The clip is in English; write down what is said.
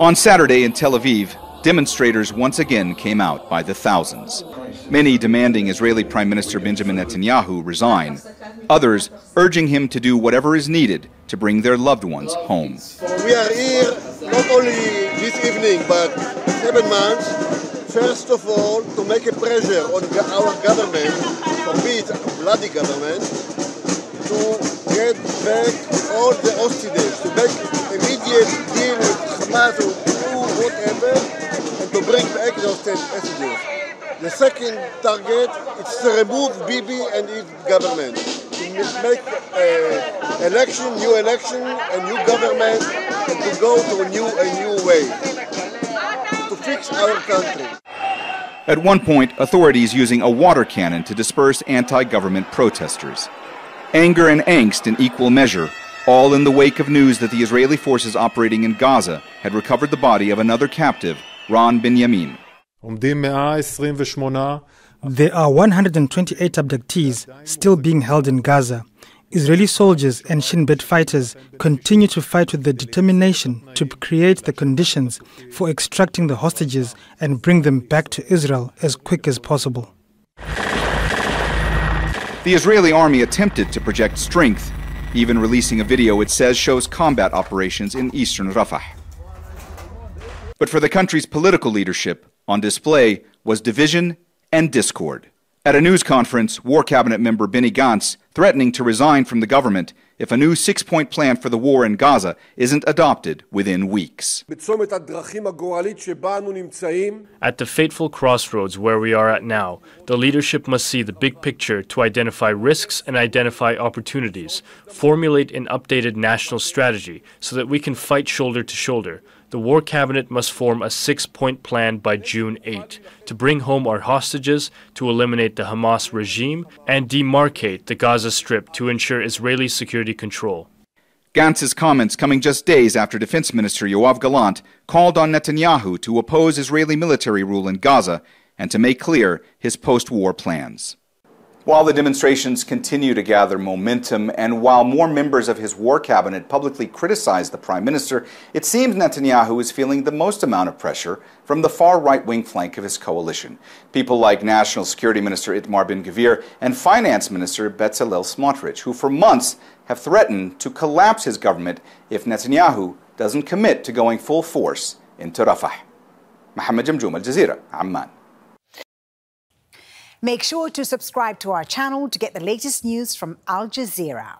On Saturday in Tel Aviv, demonstrators once again came out by the thousands. Many demanding Israeli Prime Minister Benjamin Netanyahu resign. Others urging him to do whatever is needed to bring their loved ones home. We are here not only this evening, but 7 months. First of all, to make a pressure on our government, forbid bloody government, to get back all the hostages, to make immediate deal with Hamas or whatever, and to bring back those hostages. The second target is to remove Bibi and his government, to make new election, a new government, and to go to a new way, to fix our country. At one point, authorities using a water cannon to disperse anti-government protesters. Anger and angst in equal measure, all in the wake of news that the Israeli forces operating in Gaza had recovered the body of another captive, Ron Binyamin. There are 128 abductees still being held in Gaza. Israeli soldiers and Shin Bet fighters continue to fight with the determination to create the conditions for extracting the hostages and bring them back to Israel as quick as possible. The Israeli army attempted to project strength, even releasing a video it says shows combat operations in eastern Rafah. But for the country's political leadership, on display was division and discord. At a news conference, War Cabinet member Benny Gantz threatening to resign from the government if a new 6-point plan for the war in Gaza isn't adopted within weeks. At the fateful crossroads where we are at now, the leadership must see the big picture to identify risks and identify opportunities, formulate an updated national strategy so that we can fight shoulder to shoulder. The War Cabinet must form a 6-point plan by June 8 to bring home our hostages, to eliminate the Hamas regime, and demarcate the Gaza Strip to ensure Israeli security control. Gantz's comments coming just days after Defense Minister Yoav Gallant called on Netanyahu to oppose Israeli military rule in Gaza and to make clear his post-war plans. While the demonstrations continue to gather momentum and while more members of his war cabinet publicly criticize the prime minister, it seems Netanyahu is feeling the most amount of pressure from the far right-wing flank of his coalition. People like National Security Minister Itamar Ben-Gvir and Finance Minister Bezalel Smotrich, who for months have threatened to collapse his government if Netanyahu doesn't commit to going full force into Rafah. Mohammed, Jamjoom, Jazeera, Amman. Make sure to subscribe to our channel to get the latest news from Al Jazeera.